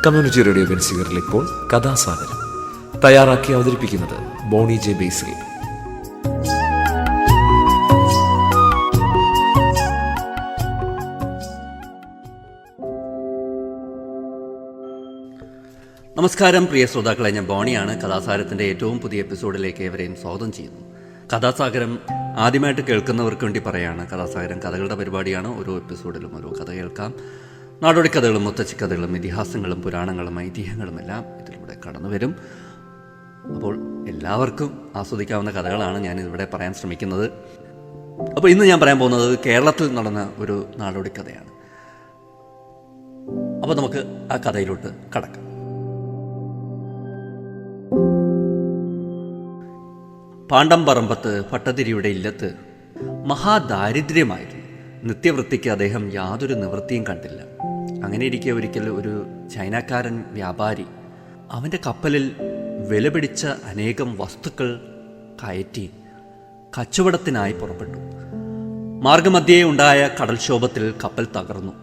Community radio ബെൻസിഗറിൽ ഇപ്പോൾ കഥാസാഗരം തയ്യാറാക്കി അവതരിപ്പിക്കുന്നത് ബോണി ജെ ബേസിൽ. നമസ്കാരം പ്രിയ ശ്രോതാക്കളെ, ഞാൻ ബോണിയാണ്. കഥാസാഗരത്തിൻ്റെ ഏറ്റവും പുതിയ എപ്പിസോഡിലേക്ക് ഏവരെയും സ്വാഗതം ചെയ്യുന്നു. കഥാസാഗരം ആദ്യമായിട്ട് കേൾക്കുന്നവർക്ക് വേണ്ടി പറയാണ്, കഥാസാഗരം കഥകളുടെ പരിപാടിയാണ്. ഓരോ എപ്പിസോഡിലും ഓരോ കഥ കേൾക്കാം. നാടോടി കഥകളും മുത്തശ്ശിക്കഥകളും ഇതിഹാസങ്ങളും പുരാണങ്ങളും ഐതിഹ്യങ്ങളും എല്ലാം ഇതിലൂടെ കടന്നു വരും. അപ്പോൾ എല്ലാവർക്കും ആസ്വദിക്കാവുന്ന കഥകളാണ് ഞാൻ ഇവിടെ പറയാൻ ശ്രമിക്കുന്നത്. അപ്പോൾ ഇന്ന് ഞാൻ പറയാൻ പോകുന്നത് കേരളത്തിൽ നടന്ന ഒരു നാടോടി കഥയാണ്. അപ്പോൾ നമുക്ക് ആ കഥയിലോട്ട് കടക്കാം. പാണ്ടംപറമ്പത്ത് ഭട്ടതിരിയുടെ ഇല്ലത്ത് മഹാദാരിദ്ര്യമായിരുന്നു. നിത്യവൃത്തിക്ക് അദ്ദേഹം യാതൊരു നിവൃത്തിയും കണ്ടില്ല. അങ്ങനെ ഇരിക്കെ ഒരിക്കൽ ഒരു ചൈനക്കാരൻ വ്യാപാരി അവൻ്റെ കപ്പലിൽ വിലപിടിച്ച അനേകം വസ്തുക്കൾ കയറ്റി കച്ചവടത്തിനായി പുറപ്പെട്ടു. മാർഗമധ്യേ ഉണ്ടായ കടൽക്ഷോഭത്തിൽ കപ്പൽ തകർന്നു.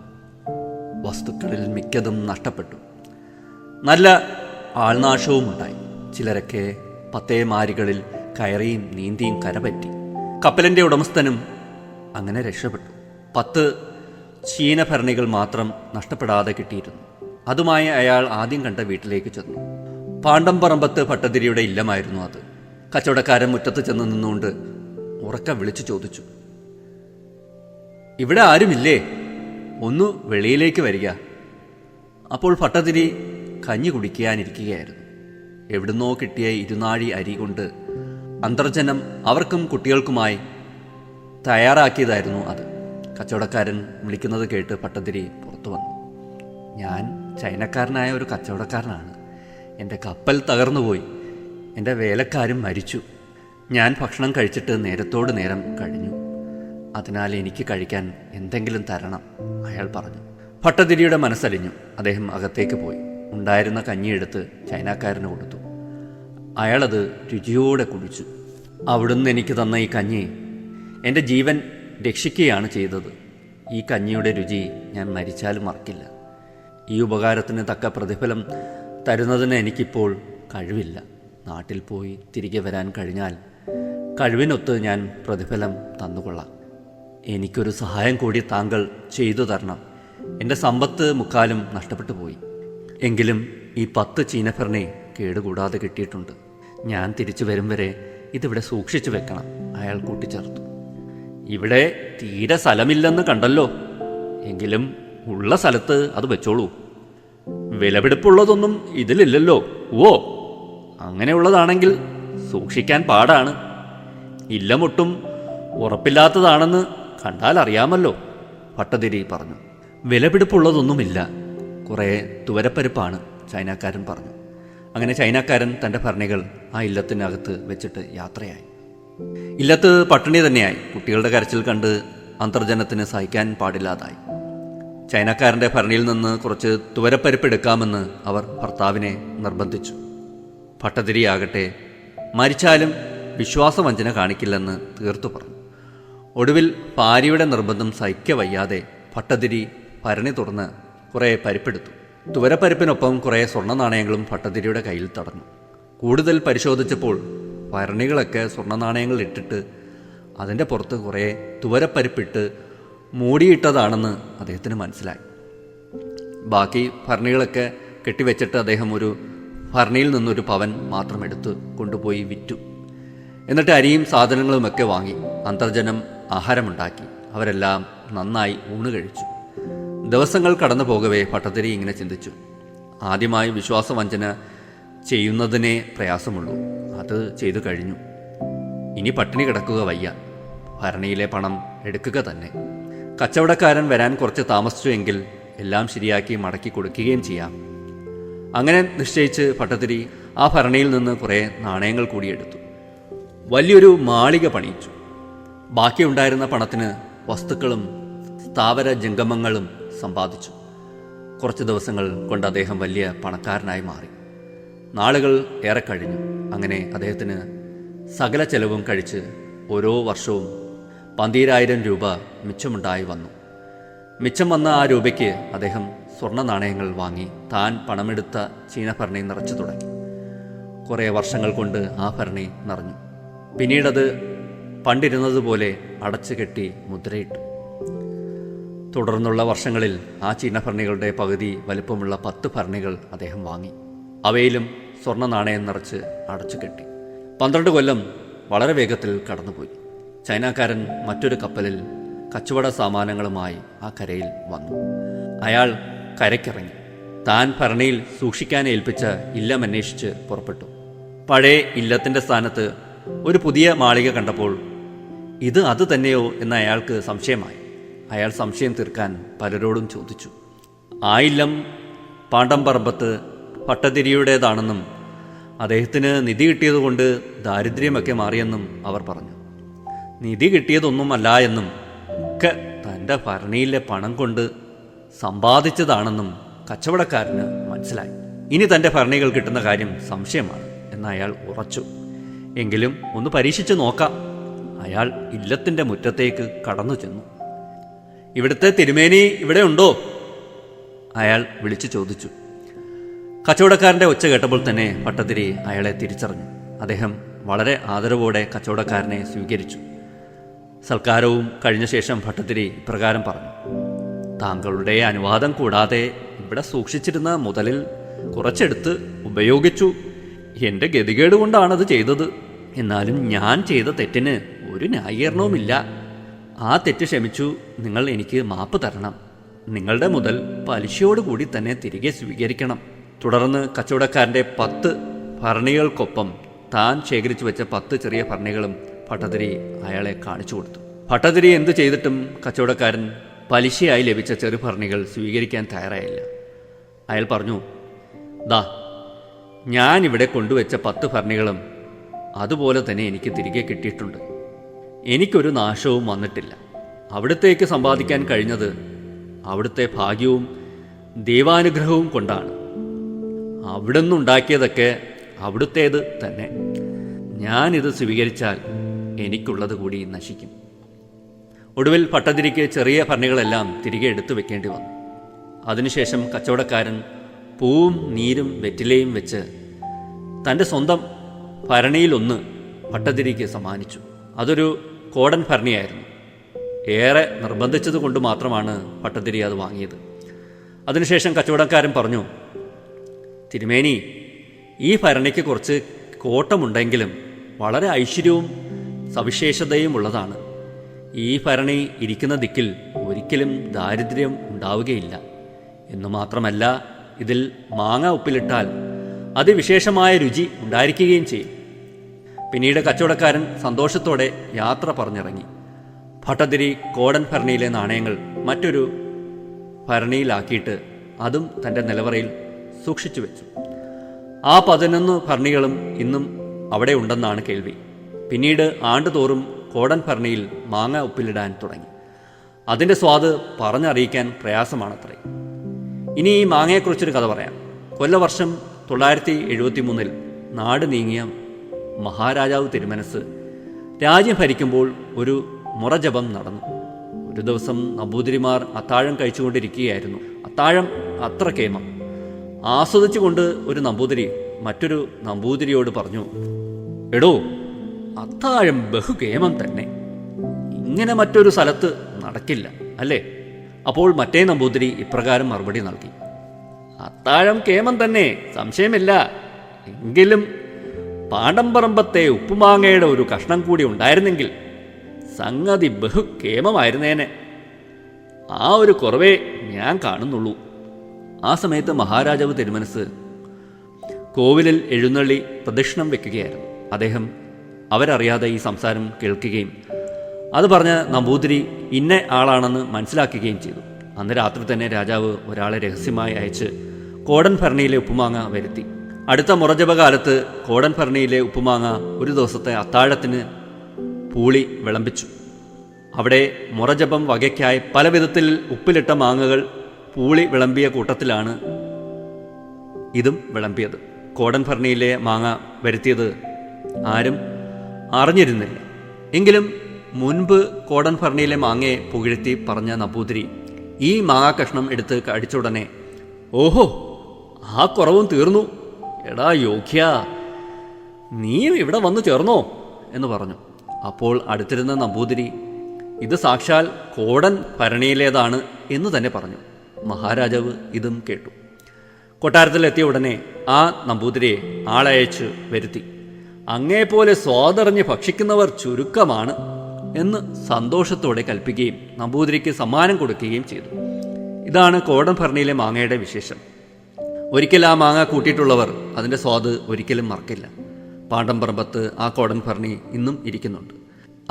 വസ്തുക്കളിൽ മിക്കതും നഷ്ടപ്പെട്ടു. നല്ല ആൾനാശവും ഉണ്ടായി. ചിലരൊക്കെ പത്തേമാരികളിൽ കയറിയും നീന്തിയും കരപറ്റി. കപ്പലിൻ്റെ ഉടമസ്ഥനും അങ്ങനെ രക്ഷപ്പെട്ടു. 10 ചീനഭരണികൾ മാത്രം നഷ്ടപ്പെടാതെ കിട്ടിയിരുന്നു. അതുമായി അയാൾ ആദ്യം കണ്ട വീട്ടിലേക്ക് ചെന്നു. പാണ്ടംപറമ്പത്ത് ഭട്ടതിരിയുടെ ഇല്ലമായിരുന്നു അത്. കച്ചവടക്കാരൻ മുറ്റത്ത് ചെന്ന് നിന്നുകൊണ്ട് ഉറക്കെ വിളിച്ചു ചോദിച്ചു, "ഇവിടെ ആരുമില്ലേ? ഒന്ന് വെളിയിലേക്ക് വരിക." അപ്പോൾ ഭട്ടതിരി കഞ്ഞി കുടിക്കാനിരിക്കുകയായിരുന്നു. എവിടുന്നോ കിട്ടിയ 2 നാഴി അരി കൊണ്ട് അന്തർജനം അവർക്കും കുട്ടികൾക്കുമായി തയ്യാറാക്കിയതായിരുന്നു അത്. കച്ചവടക്കാരൻ വിളിക്കുന്നത് കേട്ട് ഭട്ടതിരി പുറത്തു വന്നു. "ഞാൻ ചൈനക്കാരനായ ഒരു കച്ചവടക്കാരനാണ്. എൻ്റെ കപ്പൽ തകർന്നുപോയി. എൻ്റെ വേലക്കാരും മരിച്ചു. ഞാൻ ഭക്ഷണം കഴിച്ചിട്ട് നേരത്തോട് നേരം കഴിഞ്ഞു. അതിനാൽ എനിക്ക് കഴിക്കാൻ എന്തെങ്കിലും തരണം," അയാൾ പറഞ്ഞു. ഭട്ടതിരിയുടെ മനസ്സലിഞ്ഞു. അദ്ദേഹം അകത്തേക്ക് പോയി ഉണ്ടായിരുന്ന കഞ്ഞിയെടുത്ത് ചൈനക്കാരന് കൊടുത്തു. അയാളത് രുചിയോടെ കുടിച്ചു. "അവിടുന്ന് എനിക്ക് തന്ന ഈ കഞ്ഞി എൻ്റെ ജീവൻ രക്ഷിക്കുകയാണ് ചെയ്തത്. ഈ കഞ്ഞിയുടെ രുചി ഞാൻ മരിച്ചാലും മറക്കില്ല. ഈ ഉപകാരത്തിന് തക്ക പ്രതിഫലം തരുന്നതിന് എനിക്കിപ്പോൾ കഴിവില്ല. നാട്ടിൽ പോയി തിരികെ വരാൻ കഴിഞ്ഞാൽ കഴിവിനൊത്ത് ഞാൻ പ്രതിഫലം തന്നുകൊള്ളാം. എനിക്കൊരു സഹായം കൂടി താങ്കൾ ചെയ്തു തരണം. എൻ്റെ സമ്പത്ത് മുക്കാലും നഷ്ടപ്പെട്ടു പോയി. എങ്കിലും ഈ 10 ചീനഭരണി കേടുകൂടാതെ കിട്ടിയിട്ടുണ്ട്. ഞാൻ തിരിച്ചു വരും വരെ ഇതിവിടെ സൂക്ഷിച്ചു വെക്കണം," അയാൾ കൂട്ടിച്ചേർത്തു. "ഇവിടെ തീരെ സ്ഥലമില്ലെന്ന് കണ്ടല്ലോ. എങ്കിലും ഉള്ള സ്ഥലത്ത് അത് വെച്ചോളൂ. വിലപിടിപ്പുള്ളതൊന്നും ഇതിലില്ലല്ലോ. ഓ, അങ്ങനെയുള്ളതാണെങ്കിൽ സൂക്ഷിക്കാൻ പാടാണ്. ഇല്ലമൊട്ടും ഉറപ്പില്ലാത്തതാണെന്ന് കണ്ടാൽ അറിയാമല്ലോ," ഭട്ടതിരി പറഞ്ഞു. "വിലപിടിപ്പുള്ളതൊന്നുമില്ല, കുറേ തുവരപ്പരിപ്പാണ്," ചൈനക്കാരൻ പറഞ്ഞു. അങ്ങനെ ചൈനക്കാരൻ തൻ്റെ ഭരണികൾ ആ ഇല്ലത്തിനകത്ത് വെച്ചിട്ട് യാത്രയായി. ഇല്ലത്ത് പട്ടിണി തന്നെയായി. കുട്ടികളുടെ കരച്ചിൽ കണ്ട് അന്തർജനത്തിന് സഹിക്കാൻ പാടില്ലാതായി. ചൈനക്കാരൻ്റെ ഭരണിയിൽ നിന്ന് കുറച്ച് തുവരപ്പരിപ്പ് എടുക്കാമെന്ന് അവർ ഭർത്താവിനെ നിർബന്ധിച്ചു. ഭട്ടതിരിയാകട്ടെ മരിച്ചാലും വിശ്വാസവഞ്ചന കാണിക്കില്ലെന്ന് തീർത്തു പറഞ്ഞു. ഒടുവിൽ ഭാര്യയുടെ നിർബന്ധം സഹിക്കവയ്യാതെ ഭട്ടതിരി ഭരണി തുറന്ന് കുറേ പരിപ്പെടുത്തു. തുവരപ്പരിപ്പിനൊപ്പം കുറേ സ്വർണ്ണ നാണയങ്ങളും ഭട്ടതിരിയുടെ കയ്യിൽ തടഞ്ഞു. കൂടുതൽ പരിശോധിച്ചപ്പോൾ ഭരണികളൊക്കെ സ്വർണ്ണ നാണയങ്ങൾ ഇട്ടിട്ട് അതിൻ്റെ പുറത്ത് കുറേ തുവരപ്പരിപ്പിട്ട് മൂടിയിട്ടതാണെന്ന് അദ്ദേഹത്തിന് മനസ്സിലായി. ബാക്കി ഭരണികളൊക്കെ കെട്ടിവെച്ചിട്ട് അദ്ദേഹം ഒരു ഭരണിയിൽ നിന്നൊരു പവൻ മാത്രം എടുത്ത് കൊണ്ടുപോയി വിറ്റു. എന്നിട്ട് അരിയും സാധനങ്ങളുമൊക്കെ വാങ്ങി അന്തർജനം ആഹാരമുണ്ടാക്കി. അവരെല്ലാം നന്നായി ഊണ് കഴിച്ചു. ദിവസങ്ങൾ കടന്നു പോകവേ ഭട്ടതിരി ഇങ്ങനെ ചിന്തിച്ചു. ആദ്യമായി വിശ്വാസവഞ്ചന ചെയ്യുന്നതിനേ പ്രയാസമുള്ളൂ. അത് ചെയ്തു കഴിഞ്ഞു. ഇനി പട്ടിണി കിടക്കുക വയ്യ. ഭരണിയിലെ പണം എടുക്കുക തന്നെ. കച്ചവടക്കാരൻ വരാൻ കുറച്ച് താമസിച്ചു എങ്കിൽ എല്ലാം ശരിയാക്കി മടക്കി കൊടുക്കുകയും ചെയ്യാം. അങ്ങനെ നിശ്ചയിച്ച് ഭട്ടതിരി ആ ഭരണിയിൽ നിന്ന് കുറേ നാണയങ്ങൾ കൂടി എടുത്തു. വലിയൊരു മാളിക പണിയിച്ചു. ബാക്കിയുണ്ടായിരുന്ന പണത്തിന് വസ്തുക്കളും സ്ഥാവര ജംഗമങ്ങളും സമ്പാദിച്ചു. കുറച്ച് ദിവസങ്ങൾ കൊണ്ട് അദ്ദേഹം വലിയ പണക്കാരനായി മാറി. നാളുകൾ ഏറെ കഴിഞ്ഞു. അങ്ങനെ അദ്ദേഹത്തിന് സകല ചെലവും കഴിച്ച് ഓരോ വർഷവും 12,000 രൂപ മിച്ചമുണ്ടായി വന്നു. മിച്ചം വന്ന ആ രൂപയ്ക്ക് അദ്ദേഹം സ്വർണ്ണ നാണയങ്ങൾ വാങ്ങി താൻ പണമെടുത്ത ചീനഭരണി നിറച്ചു തുടങ്ങി. കുറേ വർഷങ്ങൾ കൊണ്ട് ആ ഭരണി നിറഞ്ഞു. പിന്നീടത് പണ്ടിരുന്നതുപോലെ അടച്ചു കെട്ടി മുദ്രയിട്ടു. തുടർന്നുള്ള വർഷങ്ങളിൽ ആ ചീനഭരണികളുടെ പകുതി വലുപ്പമുള്ള 10 ഭരണികൾ അദ്ദേഹം വാങ്ങി. അവയിലും സ്വർണ്ണ നാണയം നിറച്ച് അടച്ചു കെട്ടി. 12 കൊല്ലം വളരെ വേഗത്തിൽ കടന്നുപോയി. ചൈനക്കാരൻ മറ്റൊരു കപ്പലിൽ കച്ചവട സാമാനങ്ങളുമായി ആ കരയിൽ വന്നു. അയാൾ കരയ്ക്കിറങ്ങി. താൻ ഭരണിയിൽ സൂക്ഷിക്കാൻ ഏൽപ്പിച്ച ഇല്ലം അന്വേഷിച്ച് പുറപ്പെട്ടു. പഴയ ഇല്ലത്തിൻ്റെ സ്ഥാനത്ത് ഒരു പുതിയ മാളിക കണ്ടപ്പോൾ ഇത് അത് തന്നെയോ എന്ന് അയാൾക്ക് സംശയമായി. അയാൾ സംശയം തീർക്കാൻ പലരോടും ചോദിച്ചു. ആ ഇല്ലം പാണ്ടംപറമ്പത്ത് ഭട്ടതിരിയുടേതാണെന്നും അദ്ദേഹത്തിന് നിധി കിട്ടിയതുകൊണ്ട് ദാരിദ്ര്യമൊക്കെ മാറിയെന്നും അവർ പറഞ്ഞു. നിധി കിട്ടിയതൊന്നുമല്ല എന്നും ഒക്കെ തൻ്റെ ഭരണിയിലെ പണം കൊണ്ട് സമ്പാദിച്ചതാണെന്നും കച്ചവടക്കാരന് മനസ്സിലായി. ഇനി തൻ്റെ ഭരണികൾ കിട്ടുന്ന കാര്യം സംശയമാണ് എന്ന് അയാൾ ഉറച്ചു. എങ്കിലും ഒന്ന് പരീക്ഷിച്ച് നോക്കാം. അയാൾ ഇല്ലത്തിൻ്റെ മുറ്റത്തേക്ക് കടന്നു ചെന്നു. ഇവിടുത്തെ തിരുമേനി ഇവിടെ ഉണ്ടോ? അയാൾ വിളിച്ചു ചോദിച്ചു. കച്ചവടക്കാരൻ്റെ ഒച്ച കേട്ടപ്പോൾ തന്നെ ഭട്ടതിരി അയാളെ തിരിച്ചറിഞ്ഞു. അദ്ദേഹം വളരെ ആദരവോടെ കച്ചവടക്കാരനെ സ്വീകരിച്ചു. സൽക്കാരവും കഴിഞ്ഞ ശേഷം ഭട്ടതിരി ഇപ്രകാരം പറഞ്ഞു. താങ്കളുടെ അനുവാദം കൂടാതെ ഇവിടെ സൂക്ഷിച്ചിരുന്ന മുതലിൽ കുറച്ചെടുത്ത് ഉപയോഗിച്ചു. എൻ്റെ ഗതികേട് കൊണ്ടാണത് ചെയ്തത്. എന്നാലും ഞാൻ ചെയ്ത തെറ്റിന് ഒരു ന്യായീകരണവുമില്ല. ആ തെറ്റ് ക്ഷമിച്ചു നിങ്ങൾ എനിക്ക് മാപ്പ് തരണം. നിങ്ങളുടെ മുതൽ പലിശയോടുകൂടി തന്നെ തിരികെ സ്വീകരിക്കണം. തുടർന്ന് കച്ചവടക്കാരൻ്റെ 10 ഭരണികൾക്കൊപ്പം താൻ ശേഖരിച്ചു വെച്ച 10 ചെറിയ ഭരണികളും ഭട്ടതിരി അയാളെ കാണിച്ചു കൊടുത്തു. ഭട്ടതിരി എന്തു ചെയ്തിട്ടും കച്ചവടക്കാരൻ പലിശയായി ലഭിച്ച ചെറുഭരണികൾ സ്വീകരിക്കാൻ തയ്യാറായില്ല. അയാൾ പറഞ്ഞു, ദാ ഞാൻ ഇവിടെ കൊണ്ടുവച്ച 10 ഭരണികളും അതുപോലെ തന്നെ എനിക്ക് തിരികെ കിട്ടിയിട്ടുണ്ട്. എനിക്കൊരു നാശവും വന്നിട്ടില്ല. അവിടുത്തേക്ക് സമ്പാദിക്കാൻ കഴിഞ്ഞത് അവിടുത്തെ ഭാഗ്യവും ദൈവാനുഗ്രഹവും കൊണ്ടാണ്. അവിടുന്ന് ഉണ്ടാക്കിയതൊക്കെ അവിടുത്തേത് തന്നെ. ഞാനിത് സ്വീകരിച്ചാൽ എനിക്കുള്ളത് കൂടി നശിക്കും. ഒടുവിൽ ഭട്ടതിരിക്ക് ചെറിയ ഭരണികളെല്ലാം തിരികെ എടുത്തു വെക്കേണ്ടി വന്നു. അതിനുശേഷം കച്ചവടക്കാരൻ പൂവും നീരും വെറ്റിലയും വെച്ച് തൻ്റെ സ്വന്തം ഭരണിയിലൊന്ന് ഭട്ടതിരിക്ക് സമ്മാനിച്ചു. അതൊരു കോടൻ ഭരണിയായിരുന്നു. ഏറെ നിർബന്ധിച്ചതുകൊണ്ട് മാത്രമാണ് ഭട്ടതിരി അത് വാങ്ങിയത്. അതിനുശേഷം കച്ചവടക്കാരൻ പറഞ്ഞു, തിരുമേനി, ഈ ഭരണിക്ക് കുറച്ച് കോട്ടമുണ്ടെങ്കിലും വളരെ ഐശ്വര്യവും സവിശേഷതയും ഉള്ളതാണ്. ഈ ഭരണി ഇരിക്കുന്ന ദിക്കിൽ ഒരിക്കലും ദാരിദ്ര്യം ഉണ്ടാവുകയില്ല. എന്നു മാത്രമല്ല, ഇതിൽ മാങ്ങ ഉപ്പിലിട്ടാൽ അതിവിശേഷമായ രുചി ഉണ്ടായിരിക്കുകയും ചെയ്യും. പിന്നീട് കച്ചവടക്കാരൻ സന്തോഷത്തോടെ യാത്ര പറഞ്ഞിറങ്ങി. ഭട്ടതിരി കോടൻ ഭരണിയിലെ നാണയങ്ങൾ മറ്റൊരു ഭരണിയിലാക്കിയിട്ട് അതും തൻ്റെ നിലവറയിൽ സൂക്ഷിച്ചു വെച്ചു. ആ 11 ഭരണികളും ഇന്നും അവിടെ ഉണ്ടെന്നാണ് കേൾവി. പിന്നീട് ആണ്ടുതോറും കോടൻ ഭരണിയിൽ മാങ്ങ ഉപ്പിലിടാൻ തുടങ്ങി. അതിൻ്റെ സ്വാദ് പറഞ്ഞറിയിക്കാൻ പ്രയാസമാണത്രേ. ഇനി ഈ മാങ്ങയെക്കുറിച്ചൊരു കഥ പറയാം. കൊല്ലവർഷം 973 നാട് നീങ്ങിയ മഹാരാജാവ് തിരുമനസ് രാജ്യം ഭരിക്കുമ്പോൾ ഒരു മുറജപം നടന്നു. ഒരു ദിവസം നമ്പൂതിരിമാർ അത്താഴം കഴിച്ചുകൊണ്ടിരിക്കുകയായിരുന്നു. അത്താഴം അത്ര കേമം. ആസ്വദിച്ചുകൊണ്ട് ഒരു നമ്പൂതിരി മറ്റൊരു നമ്പൂതിരിയോട് പറഞ്ഞു, എടോ, അത്താഴം ബഹുകേമം തന്നെ. ഇങ്ങനെ മറ്റൊരു സ്ഥലത്ത് നടക്കില്ല അല്ലേ? അപ്പോൾ മറ്റേ നമ്പൂതിരി ഇപ്രകാരം മറുപടി നൽകി, അത്താഴം കേമം തന്നെ, സംശയമില്ല. എങ്കിലും പാണ്ടംപറമ്പത്തെ ഉപ്പുമാങ്ങയുടെ ഒരു കഷ്ണം കൂടി ഉണ്ടായിരുന്നെങ്കിൽ സംഗതി ബഹുകേമമായിരുന്നേനെ. ആ ഒരു കുറവേ ഞാൻ കാണുന്നുള്ളൂ. ആ സമയത്ത് മഹാരാജാവ് തിരുമനസ് കോവിലിൽ എഴുന്നള്ളി പ്രദക്ഷിണം വെക്കുകയായിരുന്നു. അദ്ദേഹം അവരറിയാതെ ഈ സംസാരം കേൾക്കുകയും അത് പറഞ്ഞ നമ്പൂതിരി ഇന്ന ആളാണെന്ന് മനസ്സിലാക്കുകയും ചെയ്തു. അന്ന് രാത്രി തന്നെ രാജാവ് ഒരാളെ രഹസ്യമായി അയച്ച് കോടൻ ഭരണിയിലെ ഉപ്പുമാങ്ങ വരുത്തി. അടുത്ത മുറജപകാലത്ത് കോടൻ ഭരണിയിലെ ഉപ്പുമാങ്ങ ഒരു ദിവസത്തെ അത്താഴത്തിന് പൂളി വിളമ്പിച്ചു. അവിടെ മുറജപം വകയ്ക്കായി പല വിധത്തിൽ ഉപ്പിലിട്ട മാങ്ങകൾ പൂളി വിളമ്പിയ കൂട്ടത്തിലാണ് ഇതും വിളമ്പിയത്. കോടൻ ഭരണിയിലെ മാങ്ങ വരുത്തിയത് ആരും അറിഞ്ഞിരുന്നില്ല. എങ്കിലും മുൻപ് കോടൻ ഭരണിയിലെ മാങ്ങയെ പുകഴ്ത്തി പറഞ്ഞ നമ്പൂതിരി ഈ മാങ്ങാ കഷ്ണം എടുത്ത് കടിച്ച ഉടനെ, ഓഹോ, ആ കുറവും തീർന്നു. എടാ യോഗ്യ, നീ ഇവിടെ വന്നു ചേർന്നോ എന്ന് പറഞ്ഞു. അപ്പോൾ അടുത്തിരുന്ന നമ്പൂതിരി, ഇത് സാക്ഷാൽ കോടൻ ഭരണിയിലേതാണ് എന്ന് തന്നെ പറഞ്ഞു. മഹാരാജാവ് ഇതും കേട്ടു. കൊട്ടാരത്തിലെത്തിയ ഉടനെ ആ നമ്പൂതിരിയെ ആളയച്ച് വരുത്തി. അങ്ങേപ്പോലെ സ്വാദറിഞ്ഞ് ഭക്ഷിക്കുന്നവർ ചുരുക്കമാണ് എന്ന് സന്തോഷത്തോടെ കൽപ്പിക്കുകയും നമ്പൂതിരിക്ക് സമ്മാനം കൊടുക്കുകയും ചെയ്തു. ഇതാണ് കോടൻ ഭരണിയിലെ മാങ്ങയുടെ വിശേഷം. ഒരിക്കൽ ആ മാങ്ങ കൂട്ടിയിട്ടുള്ളവർ അതിൻ്റെ സ്വാദ് ഒരിക്കലും മറക്കില്ല. പാണ്ടംപറമ്പത്ത് ആ കോടൻ ഭരണി ഇന്നും ഇരിക്കുന്നുണ്ട്.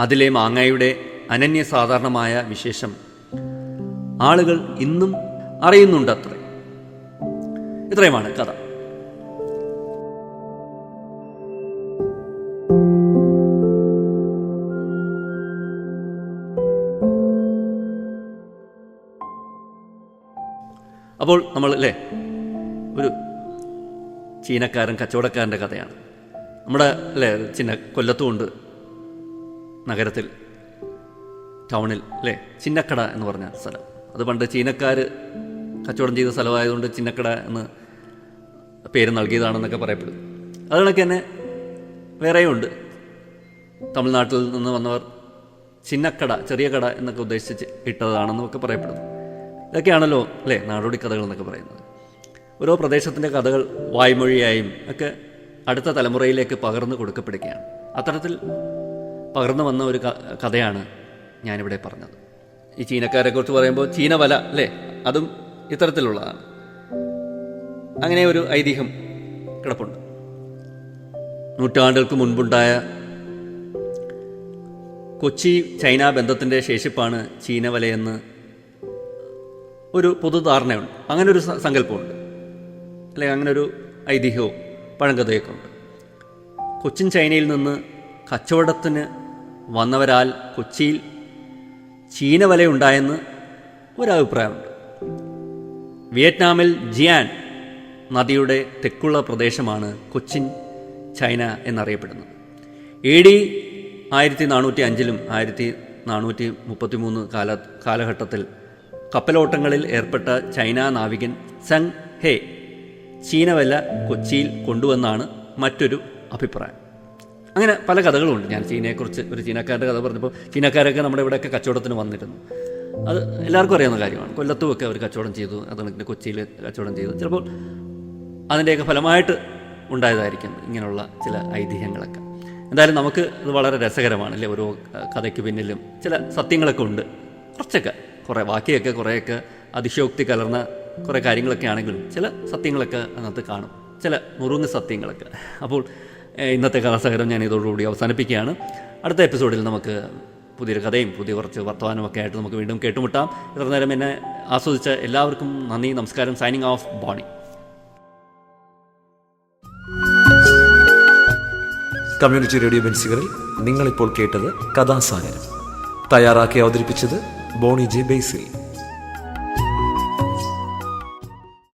അതിലെ മാങ്ങയുടെ അനന്യസാധാരണമായ വിശേഷം ആളുകൾ ഇന്നും അറിയുന്നുണ്ടത്രേ. ഇത്രയുമാണ് കഥ. അപ്പോൾ നമ്മൾ ഒരു ചീനക്കാരൻ കച്ചവടക്കാരൻ്റെ കഥയാണ്. നമ്മുടെ കൊല്ലത്തുമുണ്ട്, നഗരത്തിൽ, ടൗണിൽ ചിന്നക്കട എന്ന് പറഞ്ഞ സ്ഥലം. അത് പണ്ട് ചീനക്കാർ കച്ചവടം ചെയ്ത സ്ഥലമായതുകൊണ്ട് ചിന്നക്കട എന്ന് പേര് നൽകിയതാണെന്നൊക്കെ പറയപ്പെടും. അത് കണക്ക് തന്നെ വേറെയുണ്ട്. തമിഴ്നാട്ടിൽ നിന്ന് വന്നവർ ചിന്നക്കട, ചെറിയ കട എന്നൊക്കെ ഉദ്ദേശിച്ച് ഇട്ടതാണെന്നൊക്കെ പറയപ്പെടുന്നു. ഇതൊക്കെയാണല്ലോ നാടോടി കഥകൾ എന്നൊക്കെ പറയുന്നത്. ഓരോ പ്രദേശത്തിൻ്റെ കഥകൾ വായ്മൊഴിയായും ഒക്കെ അടുത്ത തലമുറയിലേക്ക് പകർന്നു കൊടുക്കപ്പെടുകയാണ്. അത്തരത്തിൽ പകർന്നു വന്ന ഒരു കഥയാണ് ഞാനിവിടെ പറഞ്ഞത്. ഈ ചീനക്കാരെ കുറിച്ച് പറയുമ്പോൾ ചീനവല അതും ഇത്തരത്തിലുള്ളതാണ്. അങ്ങനെ ഒരു ഐതിഹ്യം കിടപ്പുണ്ട്. നൂറ്റാണ്ടുകൾക്ക് മുൻപുണ്ടായ കൊച്ചി ചൈന ബന്ധത്തിൻ്റെ ശേഷിപ്പാണ് ചീനവലയെന്ന് ഒരു പൊതുധാരണയുണ്ട്. അങ്ങനൊരു സങ്കല്പമുണ്ട്, അങ്ങനൊരു ഐതിഹ്യവും പഴങ്കഥയൊക്കെ ഉണ്ട്. കൊച്ചിൻ ചൈനയിൽ നിന്ന് കച്ചവടത്തിന് വന്നവരാൽ കൊച്ചിയിൽ ചീനവലയുണ്ടായെന്ന് ഒരഭിപ്രായമുണ്ട്. വിയറ്റ്നാമിൽ ജിയാൻ നദിയുടെ തെക്കുള്ള പ്രദേശമാണ് കൊച്ചിൻ ചൈന എന്നറിയപ്പെടുന്നത്. AD 1405 1433 കാലഘട്ടത്തിൽ കപ്പലോട്ടങ്ങളിൽ ഏർപ്പെട്ട ചൈന നാവികൻ സെങ് ഹേ ചീനവല കൊച്ചിയിൽ കൊണ്ടുവന്നാണ് മറ്റൊരു അഭിപ്രായം. അങ്ങനെ പല കഥകളുമുണ്ട്. ഞാൻ ചീനയെക്കുറിച്ച് ഒരു ചീനക്കാരുടെ കഥ പറഞ്ഞപ്പോൾ ചീനക്കാരൊക്കെ നമ്മുടെ ഇവിടെയൊക്കെ കച്ചവടത്തിന് വന്നിരുന്നു. അത് എല്ലാവർക്കും അറിയാവുന്ന കാര്യമാണ്. കൊല്ലത്തുമൊക്കെ അവർ കച്ചവടം ചെയ്തു, അതുകൊണ്ട് കൊച്ചിയിൽ കച്ചവടം ചെയ്തു. ചിലപ്പോൾ അതിൻ്റെയൊക്കെ ഫലമായിട്ട് ഉണ്ടായതായിരിക്കും ഇങ്ങനെയുള്ള ചില ഐതിഹ്യങ്ങളൊക്കെ. എന്തായാലും നമുക്ക് ഇത് വളരെ രസകരമാണ്. ഓരോ കഥയ്ക്ക് പിന്നിലും ചില സത്യങ്ങളൊക്കെ ഉണ്ട്. കുറച്ചൊക്കെ ബാക്കിയൊക്കെ കുറേയൊക്കെ അതിശയോക്തി കലർന്ന കുറേ കാര്യങ്ങളൊക്കെ ആണെങ്കിലും ചില സത്യങ്ങളൊക്കെ അതിനകത്ത് കാണും, ചില നുറുങ്ങ് സത്യങ്ങളൊക്കെ. അപ്പോൾ ഇന്നത്തെ കഥാസഹരം ഞാൻ ഇതോടുകൂടി അവസാനിപ്പിക്കുകയാണ്. അടുത്ത എപ്പിസോഡിൽ നമുക്ക് പുതിയൊരു കഥയും പുതിയ കുറച്ച് വർത്തമാനമൊക്കെ ആയിട്ട് നമുക്ക് വീണ്ടും കേട്ടുമുട്ടാം. ഇത്ര നേരം എന്നെ ആസ്വദിച്ച എല്ലാവർക്കും നന്ദി, നമസ്കാരം. Signing off, Boney. Community radio ബെൻസിഗറിൽ നിങ്ങളിപ്പോൾ കേട്ടത് കഥാസാഗരം. തയ്യാറാക്കി അവതരിപ്പിച്ചത് ബോണി ജെ ബേസിൽ.